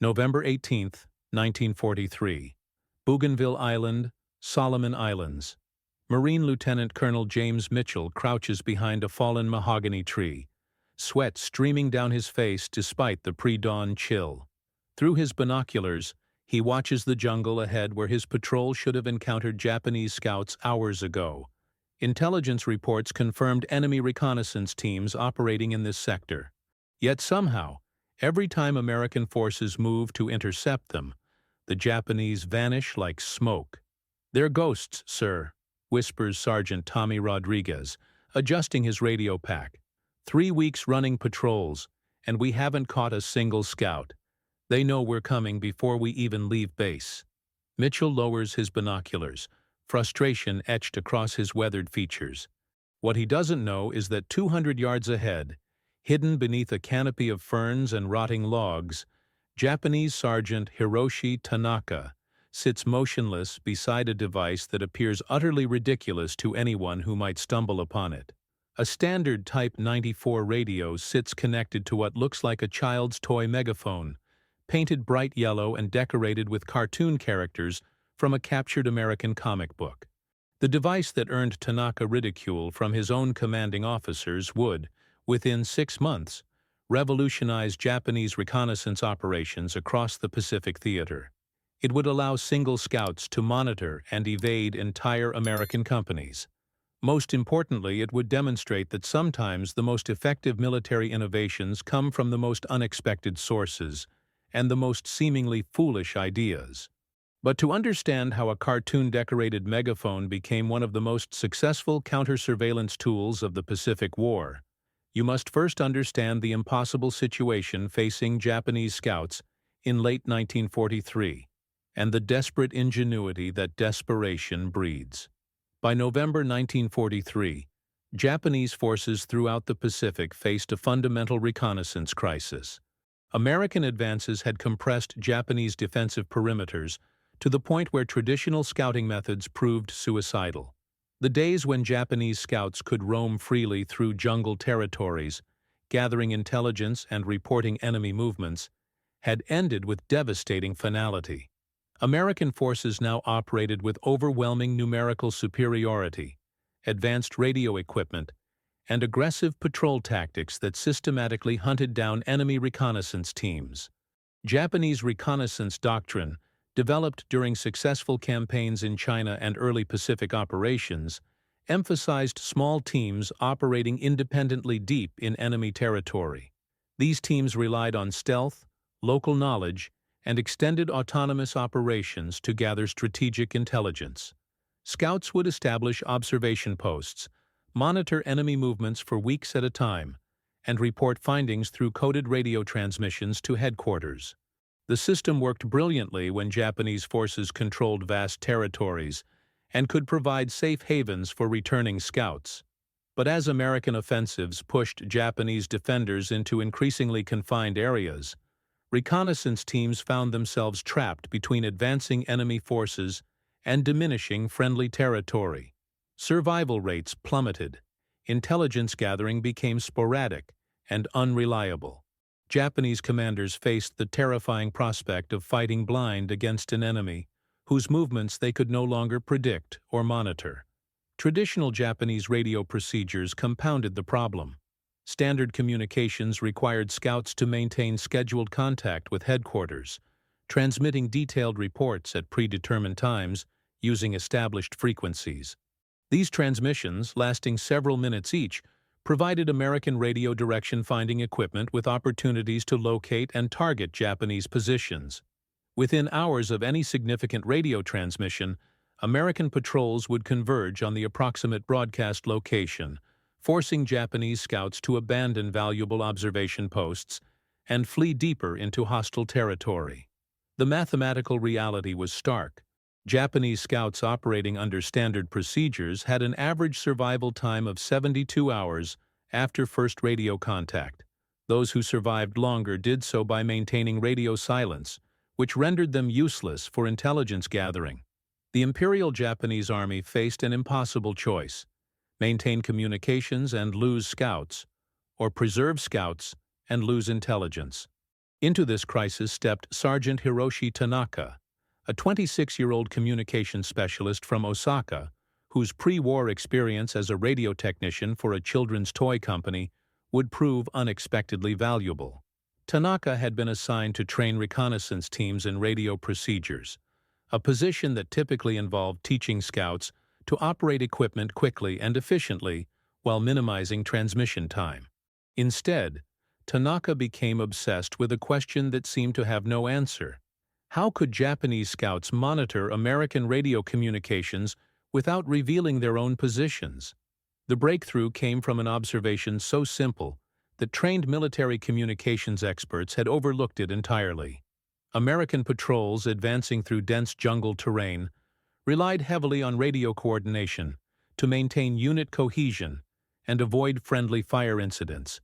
November 18, 1943. Bougainville Island, Solomon Islands. Marine Lieutenant Colonel James Mitchell crouches behind a fallen mahogany tree, sweat streaming down his face despite the pre-dawn chill. Through his binoculars, he watches the jungle ahead where his patrol should have encountered Japanese scouts hours ago. Intelligence reports confirmed enemy reconnaissance teams operating in this sector. Yet somehow, every time American forces move to intercept them, the Japanese vanish like smoke. "They're ghosts, sir," whispers Sergeant Tommy Rodriguez, adjusting his radio pack. "3 weeks running patrols, and we haven't caught a single scout. They know we're coming before we even leave base." Mitchell lowers his binoculars, frustration etched across his weathered features. What he doesn't know is that 200 yards ahead, hidden beneath a canopy of ferns and rotting logs, Japanese Sergeant Hiroshi Tanaka sits motionless beside a device that appears utterly ridiculous to anyone who might stumble upon it. A standard Type 94 radio sits connected to what looks like a child's toy megaphone, painted bright yellow and decorated with cartoon characters from a captured American comic book. The device that earned Tanaka ridicule from his own commanding officers would, within 6 months, revolutionize Japanese reconnaissance operations across the Pacific theater. It would allow single scouts to monitor and evade entire American companies. Most importantly, it would demonstrate that sometimes the most effective military innovations come from the most unexpected sources and the most seemingly foolish ideas. But to understand how a cartoon-decorated megaphone became one of the most successful counter-surveillance tools of the Pacific War, you must first understand the impossible situation facing Japanese scouts in late 1943, and the desperate ingenuity that desperation breeds. By November 1943, Japanese forces throughout the Pacific faced a fundamental reconnaissance crisis. American advances had compressed Japanese defensive perimeters to the point where traditional scouting methods proved suicidal. The days when Japanese scouts could roam freely through jungle territories, gathering intelligence and reporting enemy movements, had ended with devastating finality. American forces now operated with overwhelming numerical superiority, advanced radio equipment, and aggressive patrol tactics that systematically hunted down enemy reconnaissance teams. Japanese reconnaissance doctrine, developed during successful campaigns in China and early Pacific operations, emphasized small teams operating independently deep in enemy territory. These teams relied on stealth, local knowledge, and extended autonomous operations to gather strategic intelligence. Scouts would establish observation posts, monitor enemy movements for weeks at a time, and report findings through coded radio transmissions to headquarters. The system worked brilliantly when Japanese forces controlled vast territories and could provide safe havens for returning scouts. But as American offensives pushed Japanese defenders into increasingly confined areas, reconnaissance teams found themselves trapped between advancing enemy forces and diminishing friendly territory. Survival rates plummeted. Intelligence gathering became sporadic and unreliable. Japanese commanders faced the terrifying prospect of fighting blind against an enemy whose movements they could no longer predict or monitor. Traditional Japanese radio procedures compounded the problem. Standard communications required scouts to maintain scheduled contact with headquarters, transmitting detailed reports at predetermined times using established frequencies. These transmissions, lasting several minutes each, provided American radio direction-finding equipment with opportunities to locate and target Japanese positions. Within hours of any significant radio transmission, American patrols would converge on the approximate broadcast location, forcing Japanese scouts to abandon valuable observation posts and flee deeper into hostile territory. The mathematical reality was stark. Japanese scouts operating under standard procedures had an average survival time of 72 hours after first radio contact. Those who survived longer did so by maintaining radio silence, which rendered them useless for intelligence gathering. The Imperial Japanese Army faced an impossible choice: maintain communications and lose scouts, or preserve scouts and lose intelligence. Into this crisis stepped Sergeant Hiroshi Tanaka, a 26-year-old communications specialist from Osaka, whose pre-war experience as a radio technician for a children's toy company would prove unexpectedly valuable. Tanaka had been assigned to train reconnaissance teams in radio procedures, a position that typically involved teaching scouts to operate equipment quickly and efficiently while minimizing transmission time. Instead, Tanaka became obsessed with a question that seemed to have no answer. How could Japanese scouts monitor American radio communications without revealing their own positions? The breakthrough came from an observation so simple that trained military communications experts had overlooked it entirely. American patrols advancing through dense jungle terrain relied heavily on radio coordination to maintain unit cohesion and avoid friendly fire incidents.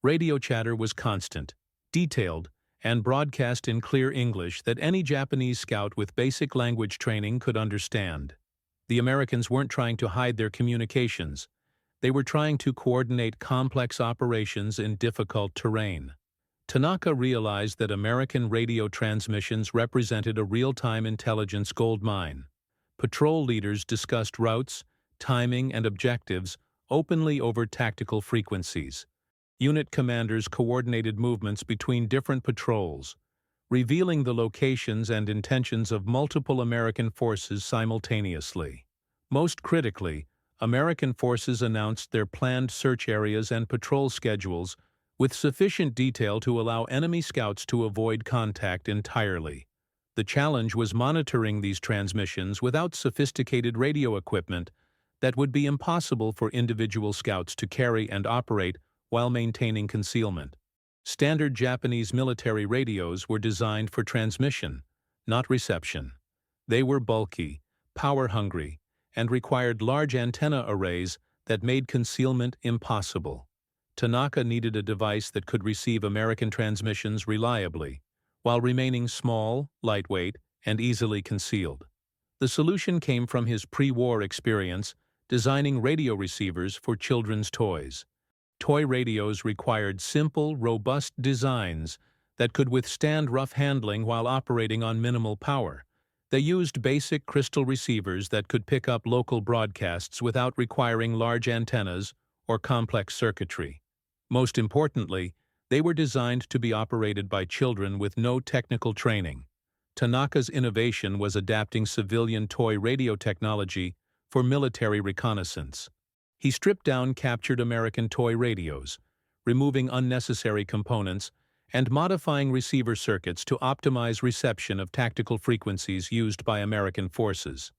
Radio chatter was constant, detailed, and broadcast in clear English that any Japanese scout with basic language training could understand. The Americans weren't trying to hide their communications. They were trying to coordinate complex operations in difficult terrain. Tanaka realized that American radio transmissions represented a real-time intelligence goldmine. Patrol leaders discussed routes, timing, and objectives openly over tactical frequencies. Unit commanders coordinated movements between different patrols, revealing the locations and intentions of multiple American forces simultaneously. Most critically, American forces announced their planned search areas and patrol schedules with sufficient detail to allow enemy scouts to avoid contact entirely. The challenge was monitoring these transmissions without sophisticated radio equipment that would be impossible for individual scouts to carry and operate while maintaining concealment. Standard Japanese military radios were designed for transmission, not reception. They were bulky, power-hungry, and required large antenna arrays that made concealment impossible. Tanaka needed a device that could receive American transmissions reliably, while remaining small, lightweight, and easily concealed. The solution came from his pre-war experience designing radio receivers for children's toys. Toy radios required simple, robust designs that could withstand rough handling while operating on minimal power. They used basic crystal receivers that could pick up local broadcasts without requiring large antennas or complex circuitry. Most importantly, they were designed to be operated by children with no technical training. Tanaka's innovation was adapting civilian toy radio technology for military reconnaissance. He stripped down captured American toy radios, removing unnecessary components and modifying receiver circuits to optimize reception of tactical frequencies used by American forces.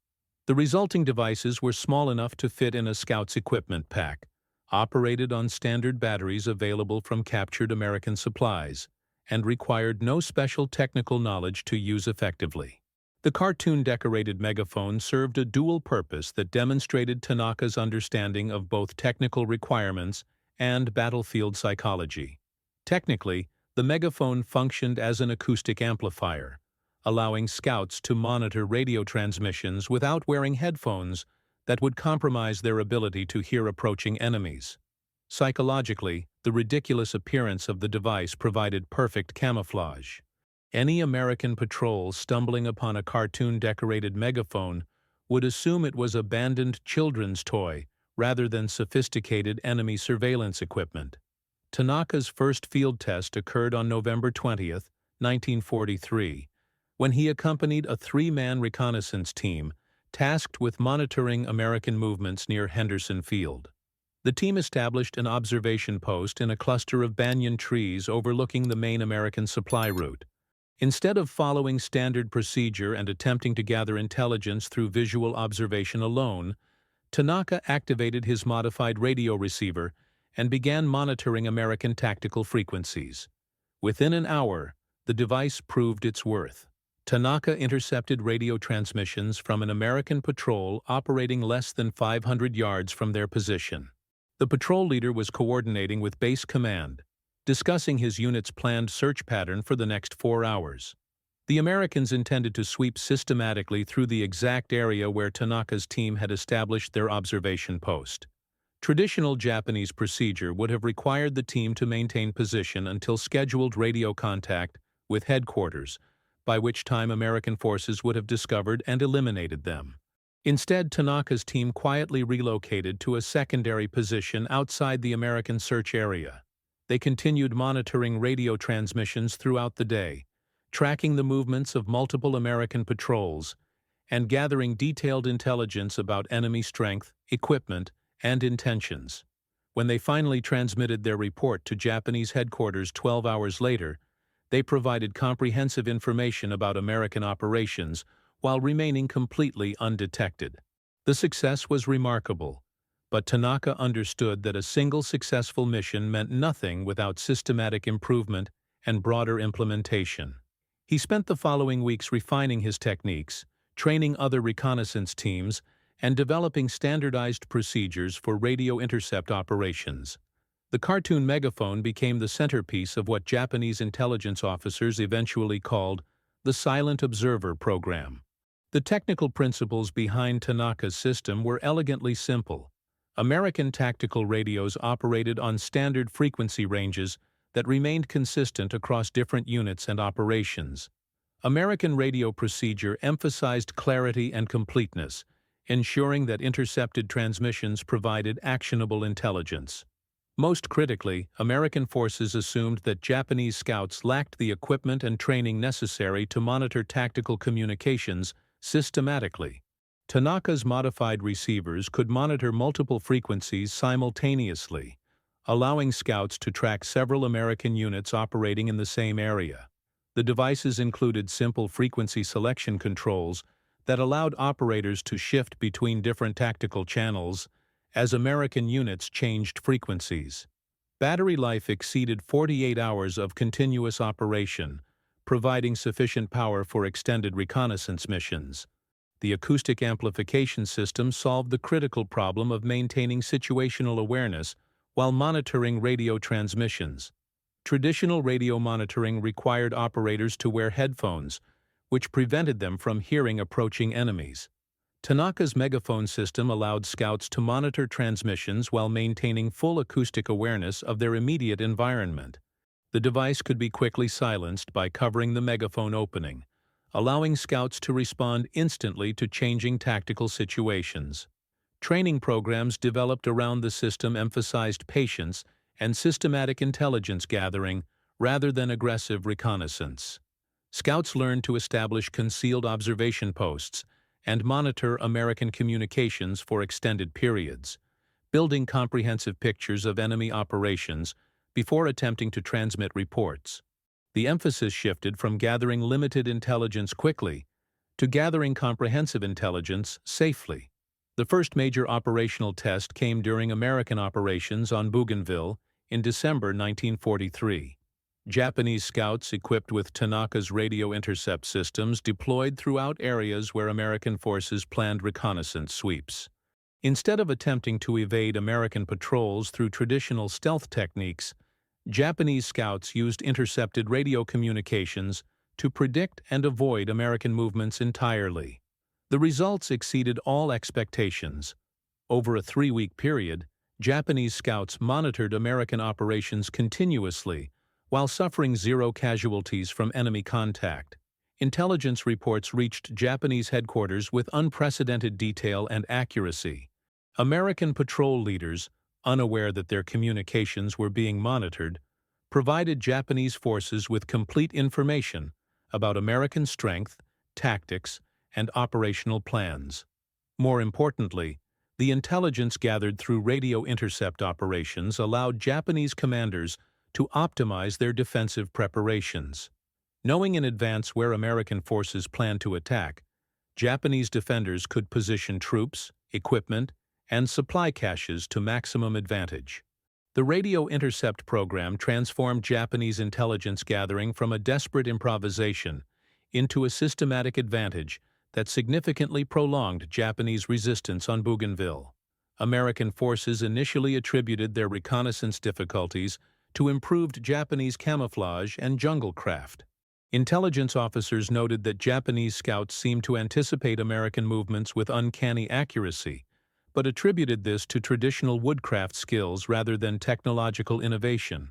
The resulting devices were small enough to fit in a scout's equipment pack, operated on standard batteries available from captured American supplies, and required no special technical knowledge to use effectively. The cartoon-decorated megaphone served a dual purpose that demonstrated Tanaka's understanding of both technical requirements and battlefield psychology. Technically, the megaphone functioned as an acoustic amplifier, allowing scouts to monitor radio transmissions without wearing headphones that would compromise their ability to hear approaching enemies. Psychologically, the ridiculous appearance of the device provided perfect camouflage. Any American patrol stumbling upon a cartoon-decorated megaphone would assume it was abandoned children's toy rather than sophisticated enemy surveillance equipment. Tanaka's first field test occurred on November 20, 1943, when he accompanied a three-man reconnaissance team tasked with monitoring American movements near Henderson Field. The team established an observation post in a cluster of banyan trees overlooking the main American supply route. Instead of following standard procedure and attempting to gather intelligence through visual observation alone, Tanaka activated his modified radio receiver and began monitoring American tactical frequencies. Within an hour, the device proved its worth. Tanaka intercepted radio transmissions from an American patrol operating less than 500 yards from their position. The patrol leader was coordinating with base command, discussing his unit's planned search pattern for the next 4 hours. The Americans intended to sweep systematically through the exact area where Tanaka's team had established their observation post. Traditional Japanese procedure would have required the team to maintain position until scheduled radio contact with headquarters, by which time American forces would have discovered and eliminated them. Instead, Tanaka's team quietly relocated to a secondary position outside the American search area. They continued monitoring radio transmissions throughout the day, tracking the movements of multiple American patrols, and gathering detailed intelligence about enemy strength, equipment, and intentions. When they finally transmitted their report to Japanese headquarters 12 hours later, they provided comprehensive information about American operations while remaining completely undetected. The success was remarkable, but Tanaka understood that a single successful mission meant nothing without systematic improvement and broader implementation. He spent the following weeks refining his techniques, training other reconnaissance teams, and developing standardized procedures for radio intercept operations. The cartoon megaphone became the centerpiece of what Japanese intelligence officers eventually called the Silent Observer Program. The technical principles behind Tanaka's system were elegantly simple. American tactical radios operated on standard frequency ranges that remained consistent across different units and operations. American radio procedure emphasized clarity and completeness, ensuring that intercepted transmissions provided actionable intelligence. Most critically, American forces assumed that Japanese scouts lacked the equipment and training necessary to monitor tactical communications systematically. Tanaka's modified receivers could monitor multiple frequencies simultaneously, allowing scouts to track several American units operating in the same area. The devices included simple frequency selection controls that allowed operators to shift between different tactical channels as American units changed frequencies. Battery life exceeded 48 hours of continuous operation, providing sufficient power for extended reconnaissance missions. The acoustic amplification system solved the critical problem of maintaining situational awareness while monitoring radio transmissions. Traditional radio monitoring required operators to wear headphones, which prevented them from hearing approaching enemies. Tanaka's megaphone system allowed scouts to monitor transmissions while maintaining full acoustic awareness of their immediate environment. The device could be quickly silenced by covering the megaphone opening, allowing scouts to respond instantly to changing tactical situations. Training programs developed around the system emphasized patience and systematic intelligence gathering rather than aggressive reconnaissance. Scouts learned to establish concealed observation posts and monitor American communications for extended periods, building comprehensive pictures of enemy operations before attempting to transmit reports. The emphasis shifted from gathering limited intelligence quickly to gathering comprehensive intelligence safely. The first major operational test came during American operations on Bougainville in December 1943. Japanese scouts equipped with Tanaka's radio intercept systems deployed throughout areas where American forces planned reconnaissance sweeps. Instead of attempting to evade American patrols through traditional stealth techniques, Japanese scouts used intercepted radio communications to predict and avoid American movements entirely. The results exceeded all expectations. Over a 3-week period, Japanese scouts monitored American operations continuously while suffering 0 casualties from enemy contact. Intelligence reports reached Japanese headquarters with unprecedented detail and accuracy. American patrol leaders, unaware that their communications were being monitored, provided Japanese forces with complete information about American strength, tactics, and operational plans. More importantly, the intelligence gathered through radio intercept operations allowed Japanese commanders to optimize their defensive preparations. Knowing in advance where American forces planned to attack, Japanese defenders could position troops, equipment, and supply caches to maximum advantage. The radio intercept program transformed Japanese intelligence gathering from a desperate improvisation into a systematic advantage that significantly prolonged Japanese resistance on Bougainville. American forces initially attributed their reconnaissance difficulties to improved Japanese camouflage and jungle craft. Intelligence officers noted that Japanese scouts seemed to anticipate American movements with uncanny accuracy, but attributed this to traditional woodcraft skills rather than technological innovation.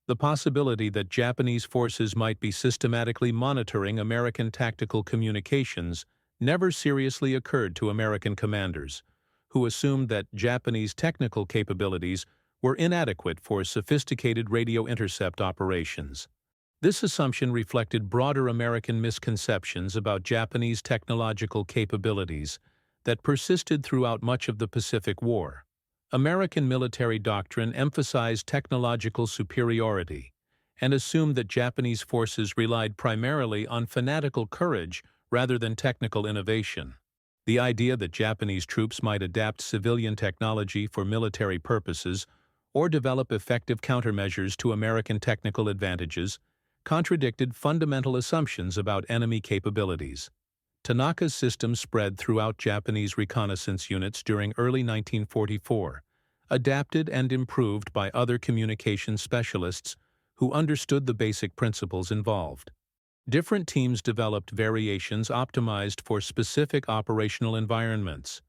The possibility that Japanese forces might be systematically monitoring American tactical communications never seriously occurred to American commanders, who assumed that Japanese technical capabilities were inadequate for sophisticated radio intercept operations. This assumption reflected broader American misconceptions about Japanese technological capabilities that persisted throughout much of the Pacific War. American military doctrine emphasized technological superiority and assumed that Japanese forces relied primarily on fanatical courage rather than technical innovation. The idea that Japanese troops might adapt civilian technology for military purposes or develop effective countermeasures to American technical advantages contradicted fundamental assumptions about enemy capabilities. Tanaka's system spread throughout Japanese reconnaissance units during early 1944, adapted and improved by other communication specialists who understood the basic principles involved. Different teams developed variations optimized for specific operational environments.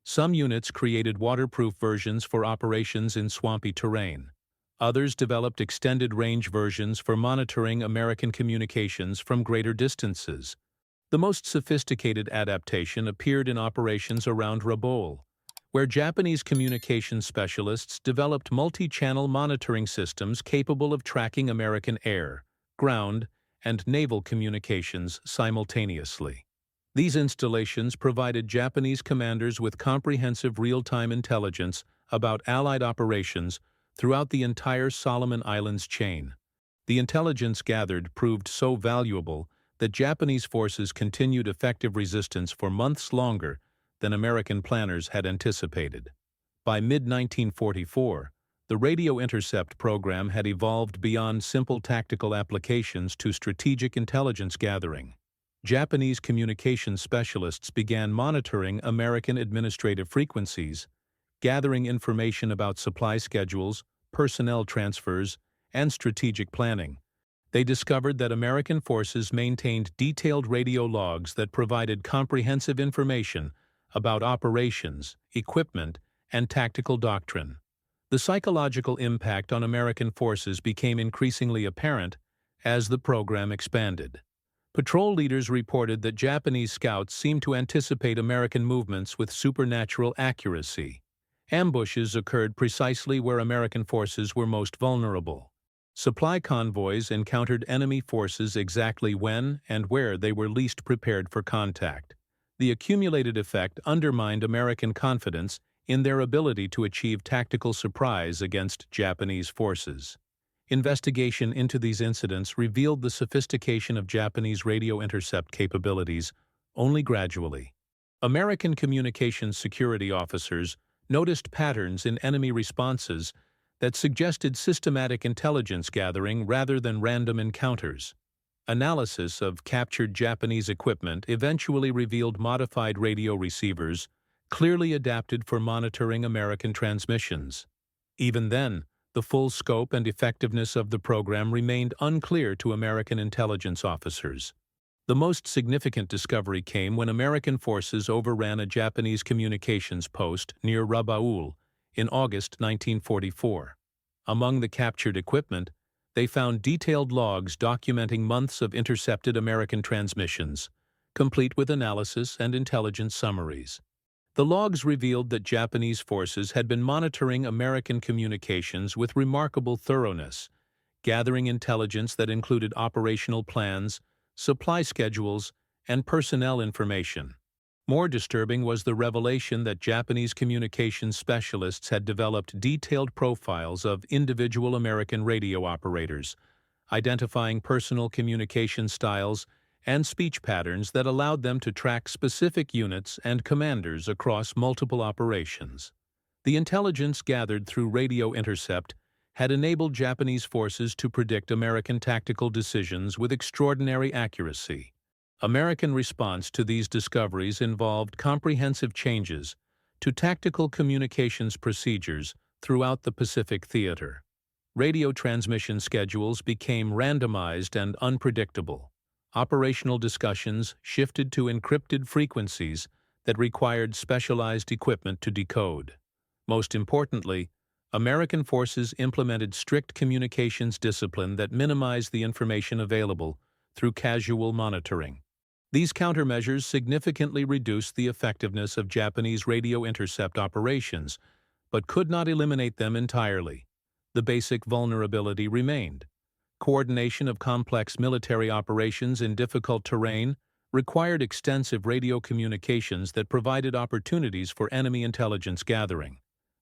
Some units created waterproof versions for operations in swampy terrain. Others developed extended-range versions for monitoring American communications from greater distances. The most sophisticated adaptation appeared in operations around Rabaul, where Japanese communication specialists developed multi-channel monitoring systems capable of tracking American air, ground, and naval communications simultaneously. These installations provided Japanese commanders with comprehensive real-time intelligence about Allied operations throughout the entire Solomon Islands chain. The intelligence gathered proved so valuable that Japanese forces continued effective resistance for months longer than American planners had anticipated. By mid-1944, the radio intercept program had evolved beyond simple tactical applications to strategic intelligence gathering. Japanese communication specialists began monitoring American administrative frequencies, gathering information about supply schedules, personnel transfers, and strategic planning. They discovered that American forces maintained detailed radio logs that provided comprehensive information about operations, equipment, and tactical doctrine. The psychological impact on American forces became increasingly apparent as the program expanded. Patrol leaders reported that Japanese scouts seemed to anticipate American movements with supernatural accuracy. Ambushes occurred precisely where American forces were most vulnerable. Supply convoys encountered enemy forces exactly when and where they were least prepared for contact. The accumulated effect undermined American confidence in their ability to achieve tactical surprise against Japanese forces. Investigation into these incidents revealed the sophistication of Japanese radio intercept capabilities only gradually. American communications security officers noticed patterns in enemy responses that suggested systematic intelligence gathering rather than random encounters. Analysis of captured Japanese equipment eventually revealed modified radio receivers clearly adapted for monitoring American transmissions. Even then, the full scope and effectiveness of the program remained unclear to American intelligence officers. The most significant discovery came when American forces overran a Japanese communications post near Rabaul in August 1944. Among the captured equipment, they found detailed logs documenting months of intercepted American transmissions, complete with analysis and intelligence summaries. The logs revealed that Japanese forces had been monitoring American communications with remarkable thoroughness, gathering intelligence that included operational plans, supply schedules, and personnel information. More disturbing was the revelation that Japanese communications specialists had developed detailed profiles of individual American radio operators, identifying personal communication styles and speech patterns that allowed them to track specific units and commanders across multiple operations. The intelligence gathered through radio intercept had enabled Japanese forces to predict American tactical decisions with extraordinary accuracy. American response to these discoveries involved comprehensive changes to tactical communications procedures throughout the Pacific Theater. Radio transmission schedules became randomized and unpredictable. Operational discussions shifted to encrypted frequencies that required specialized equipment to decode. Most importantly, American forces implemented strict communications discipline that minimized the information available through casual monitoring. These countermeasures significantly reduced the effectiveness of Japanese radio intercept operations, but could not eliminate them entirely. The basic vulnerability remained. Coordination of complex military operations in difficult terrain required extensive radio communications that provided opportunities for enemy intelligence gathering.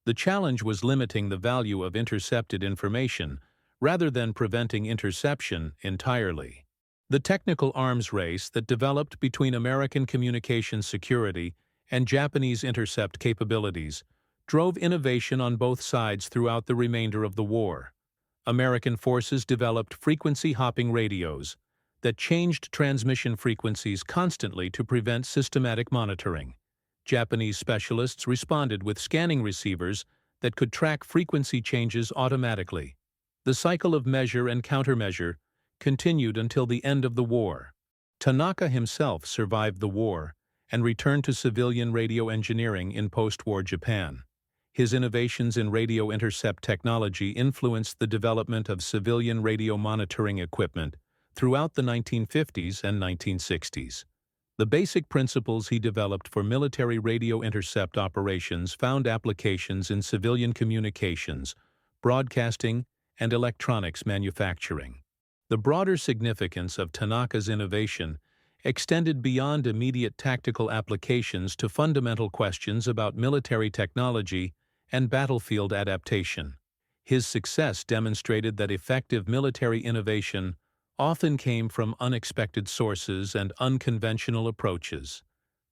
The challenge was limiting the value of intercepted information rather than preventing interception entirely. The technical arms race that developed between American communications security and Japanese intercept capabilities drove innovation on both sides throughout the remainder of the war. American forces developed frequency-hopping radios that changed transmission frequencies constantly to prevent systematic monitoring. Japanese specialists responded with scanning receivers that could track frequency changes automatically. The cycle of measure and countermeasure continued until the end of the war. Tanaka himself survived the war and returned to civilian radio engineering in post-war Japan. His innovations in radio intercept technology influenced the development of civilian radio monitoring equipment throughout the 1950s and 1960s. The basic principles he developed for military radio intercept operations found applications in civilian communications, broadcasting, and electronics manufacturing. The broader significance of Tanaka's innovation extended beyond immediate tactical applications to fundamental questions about military technology and battlefield adaptation. His success demonstrated that effective military innovation often came from unexpected sources and unconventional approaches.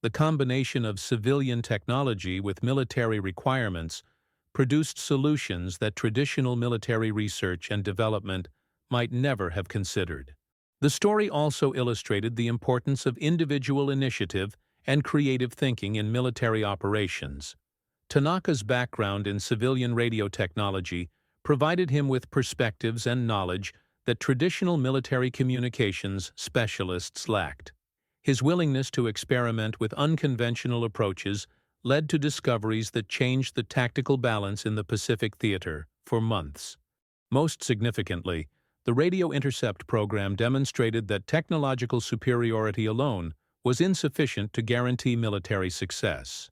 The combination of civilian technology with military requirements produced solutions that traditional military research and development might never have considered. The story also illustrated the importance of individual initiative and creative thinking in military operations. Tanaka's background in civilian radio technology provided him with perspectives and knowledge that traditional military communications specialists lacked. His willingness to experiment with unconventional approaches led to discoveries that changed the tactical balance in the Pacific Theater for months. Most significantly, the radio intercept program demonstrated that technological superiority alone was insufficient to guarantee military success.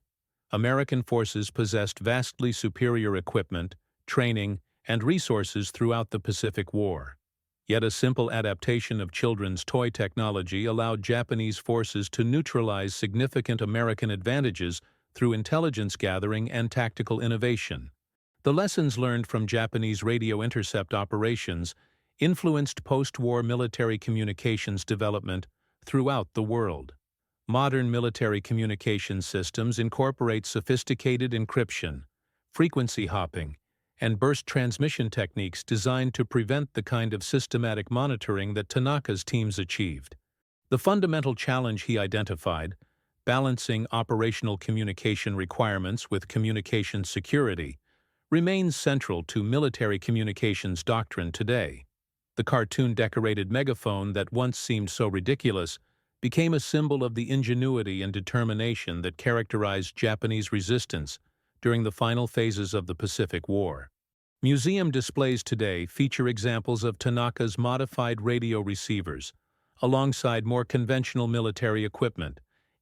American forces possessed vastly superior equipment, training, and resources throughout the Pacific War. Yet a simple adaptation of children's toy technology allowed Japanese forces to neutralize significant American advantages through intelligence gathering and tactical innovation. The lessons learned from Japanese radio intercept operations influenced post-war military communications development throughout the world. Modern military communication systems incorporate sophisticated encryption, frequency hopping, and burst transmission techniques designed to prevent the kind of systematic monitoring that Tanaka's teams achieved. The fundamental challenge he identified, balancing operational communication requirements with communication security, remains central to military communications doctrine today. The cartoon-decorated megaphone that once seemed so ridiculous became a symbol of the ingenuity and determination that characterized Japanese resistance during the final phases of the Pacific War. Museum displays today feature examples of Tanaka's modified radio receivers, alongside more conventional military equipment,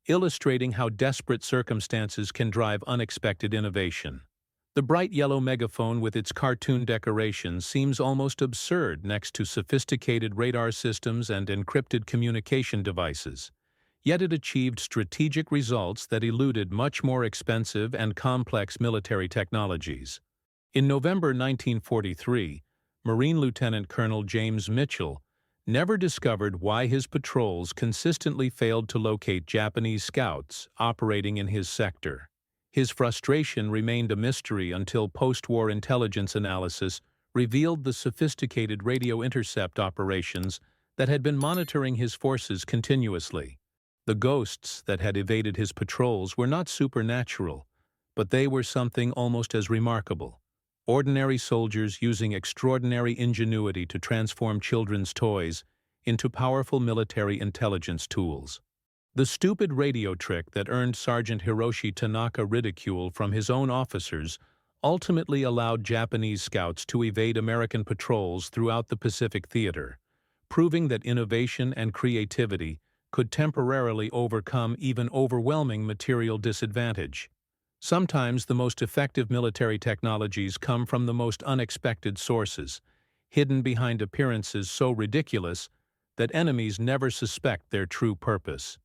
illustrating how desperate circumstances can drive unexpected innovation. The bright yellow megaphone with its cartoon decorations seems almost absurd next to sophisticated radar systems and encrypted communication devices. Yet it achieved strategic results that eluded much more expensive and complex military technologies. In November 1943, Marine Lieutenant Colonel James Mitchell never discovered why his patrols consistently failed to locate Japanese scouts operating in his sector. His frustration remained a mystery until post-war intelligence analysis revealed the sophisticated radio intercept operations that had been monitoring his forces continuously. The ghosts that had evaded his patrols were not supernatural, but they were something almost as remarkable. Ordinary soldiers using extraordinary ingenuity to transform children's toys into powerful military intelligence tools. The stupid radio trick that earned Sergeant Hiroshi Tanaka ridicule from his own officers ultimately allowed Japanese scouts to evade American patrols throughout the Pacific Theater, proving that innovation and creativity could temporarily overcome even overwhelming material disadvantage. Sometimes the most effective military technologies come from the most unexpected sources, hidden behind appearances so ridiculous that enemies never suspect their true purpose.